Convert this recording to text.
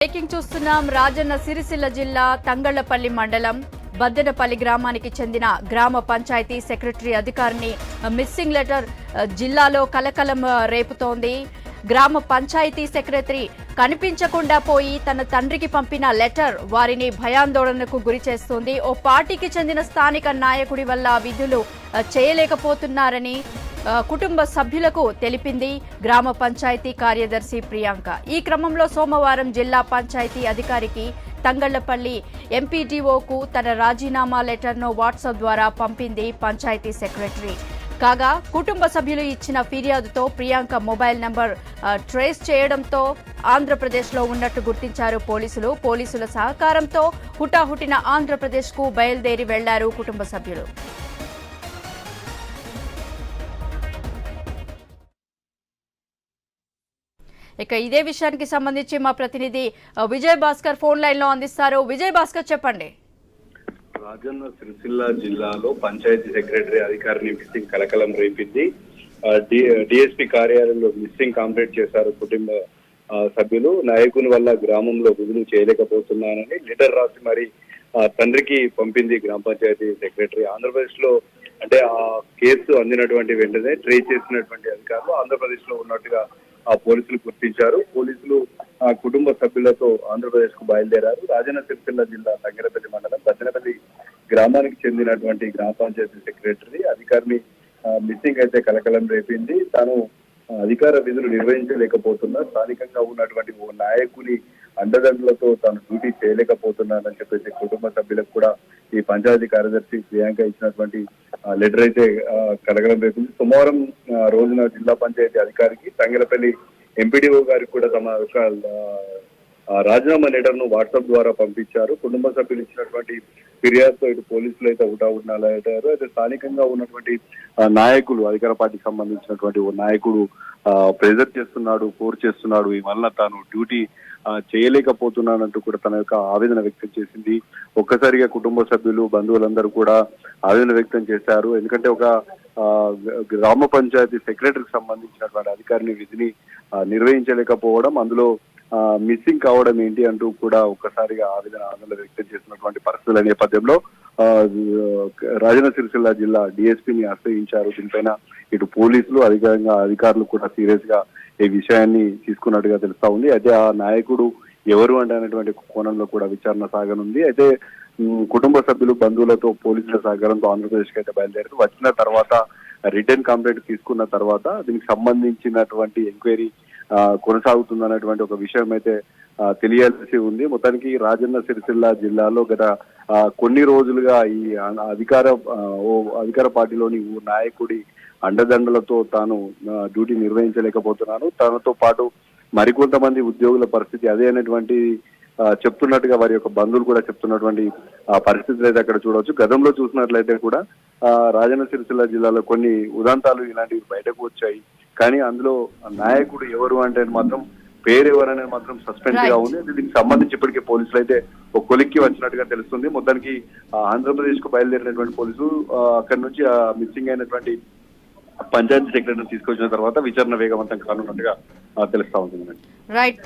Breaking చూస్తున్నాం. రాజన్న సిరిసిల్ల జిల్లా తంగళ్లపల్లి మండలం బద్దెనపల్లి గ్రామానికి చెందిన గ్రామ పంచాయతీ సెక్రటరీ అధికారిని మిస్సింగ్ లెటర్ జిల్లాలో కలకలం రేపుతోంది. గ్రామ పంచాయతీ సెక్రటరీ కనిపించకుండా పోయి తన తండ్రికి పంపిన లెటర్ వారిని భయాందోళనకు గురి చేస్తోంది. ఓ పార్టీకి చెందిన స్థానిక నాయకుడి వల్ల విధులు చేయలేకపోతున్నారని కుటుంబ సభ్యులకు తెలిపింది గ్రామ పంచాయతీ కార్యదర్శి ప్రియాంక. ఈ క్రమంలో సోమవారం జిల్లా పంచాయతీ అధికారికి తంగళ్లపల్లి ఎంపీడీఓకు తన రాజీనామా లెటర్ను వాట్సాప్ ద్వారా పంపింది పంచాయతీ సెక్రటరీ. కాగా కుటుంబ సభ్యులు ఇచ్చిన ఫిర్యాదుతో ప్రియాంక మొబైల్ నంబర్ ట్రేస్ చేయడంతో ఆంధ్రప్రదేశ్లో ఉన్నట్టు గుర్తించారు పోలీసులు. పోలీసుల సహకారంతో హుటాహుటిన ఆంధ్రప్రదేశ్కు బయలుదేరి వెళ్లారు కుటుంబ సభ్యులు. ఇక ఇదే విషయానికి సంబంధించి మా ప్రతినిధి విజయ్ భాస్కర్ ఫోన్ లైన్ లో అందిస్తారు. విజయ్ భాస్కర్, చెప్పండి. రాజన్న సిరిసిల్ల జిల్లాలో పంచాయతీ సెక్రటరీ అధికారిని మిస్సింగ్ కలకలం రేపింది. డిఎస్పీ కార్యాలయంలో మిస్సింగ్ కంప్లీట్ చేశారు కుటుంబ సభ్యులు. నాయకుని వల్ల గ్రామంలో విధులు చేయలేకపోతున్నానని లెటర్ రాసి మరి తండ్రికి పంపింది గ్రామ పంచాయతీ సెక్రటరీ. ఆంధ్రప్రదేశ్ లో అంటే ఆ కేసు అందినటువంటి వెంటనే ట్రేస్ చేసినటువంటి అధికారులు ఆంధ్రప్రదేశ్ లో ఉన్నట్టుగా పోలీసులు గుర్తించారు. పోలీసులు కుటుంబ సభ్యులతో ఆంధ్రప్రదేశ్ కు బయలుదేరారు. రాజన్న సిరిసిల్ల జిల్లా తంగళ్లపల్లి మండలం బద్దెనపల్లి గ్రామానికి చెందినటువంటి గ్రామ పంచాయతీ సెక్రటరీ అధికారిని మిస్సింగ్ అయితే కలకలం రేపింది. తాను అధికార విధులు నిర్వహించలేకపోతున్నా, స్థానికంగా ఉన్నటువంటి ఓ నాయకుని అండదండలతో తాను డ్యూటీ చేయలేకపోతున్నానని చెప్పేసి కుటుంబ సభ్యులకు కూడా ఈ పంచాయతీ కార్యదర్శి ప్రియాంక ఇచ్చినటువంటి లెటర్ అయితే కలకలం రేపింది. సోమవారం రోజున జిల్లా పంచాయతీ అధికారికి తంగళ్లపల్లి ఎంపీడీఓ గారికి కూడా తమ యొక్క రాజీనామా లెటర్ ను వాట్సాప్ ద్వారా పంపించారు. కుటుంబ సభ్యులు ఇచ్చినటువంటి ఫిర్యాదుతో ఇటు పోలీసులు అయితే ఉటావుటారు. అయితే స్థానికంగా ఉన్నటువంటి నాయకులు, అధికార పార్టీకి సంబంధించినటువంటి ఓ నాయకుడు ప్రెజర్ చేస్తున్నాడు, ఫోర్స్ చేస్తున్నాడు, ఈ వల్ల తాను డ్యూటీ చేయలేకపోతున్నానంటూ కూడా తన యొక్క ఆవేదన వ్యక్తం చేసింది. ఒక్కసారిగా కుటుంబ సభ్యులు, బంధువులందరూ కూడా ఆవేదన వ్యక్తం చేశారు. ఎందుకంటే ఒక గ్రామ పంచాయతీ సెక్రటరీకి సంబంధించినటువంటి అధికారిని విధిని నిర్వహించలేకపోవడం, అందులో మిస్సింగ్ కావడం ఏంటి అంటూ కూడా ఒక్కసారిగా ఆవేదన వ్యక్తం చేసినటువంటి పరిస్థితుల నేపథ్యంలో రాజన్న సిరిసిల్ల జిల్లా డిఎస్పీని ఆశ్రయించారు. దీనిపైన ఇటు పోలీసులు అధికారులు కూడా సీరియస్ గా ఈ విషయాన్ని తీసుకున్నట్టుగా తెలుస్తా ఉంది. అయితే ఆ నాయకుడు ఎవరు అనేటువంటి కోణంలో కూడా విచారణ సాగనుంది. అయితే కుటుంబ సభ్యులు, బంధువులతో పోలీసుల సహకారంతో ఆంధ్రప్రదేశ్ కి అయితే బయలుదేరారు. వచ్చిన తర్వాత రిటర్న్ కంప్లైంట్ తీసుకున్న తర్వాత దీనికి సంబంధించినటువంటి ఎంక్వైరీ కొనసాగుతుందన్నటువంటి ఒక విషయం అయితే తెలియాల్సి ఉంది. మొత్తానికి రాజన్న సిరిసిల్ల జిల్లాలో గత కొన్ని రోజులుగా ఈ అధికార పార్టీలోని ఓ నాయకుడి అండదండలతో తాను డ్యూటీ నిర్వహించలేకపోతున్నాను, తనతో పాటు మరికొంతమంది ఉద్యోగుల పరిస్థితి అదే అనేటువంటి చెప్తున్నట్టుగా వారి యొక్క బంధువులు కూడా చెప్తున్నటువంటి పరిస్థితులు అయితే అక్కడ చూడవచ్చు. గతంలో చూసినట్లయితే కూడా రాజన్న సిరిసిల్ల జిల్లాలో కొన్ని ఉదంతాలు ఇలాంటివి బయటకు వచ్చాయి. కానీ అందులో నాయకుడు ఎవరు అంటే మాత్రం పేరు ఎవరనేది మాత్రం సస్పెండ్ గా ఉంది. దీనికి సంబంధించి ఇప్పటికే పోలీసులు అయితే ఒక కొలిక్కి వచ్చినట్టుగా తెలుస్తుంది. మొత్తానికి ఆంధ్రప్రదేశ్ కు బయలుదేరినటువంటి పోలీసులు అక్కడి నుంచి మిస్సింగ్ అయినటువంటి పంచాయతీ సెక్రటరీని తీసుకొచ్చిన తర్వాత విచారణ వేగవంతం కానున్నట్టుగా తెలుస్తా ఉంటుంది. రైట్.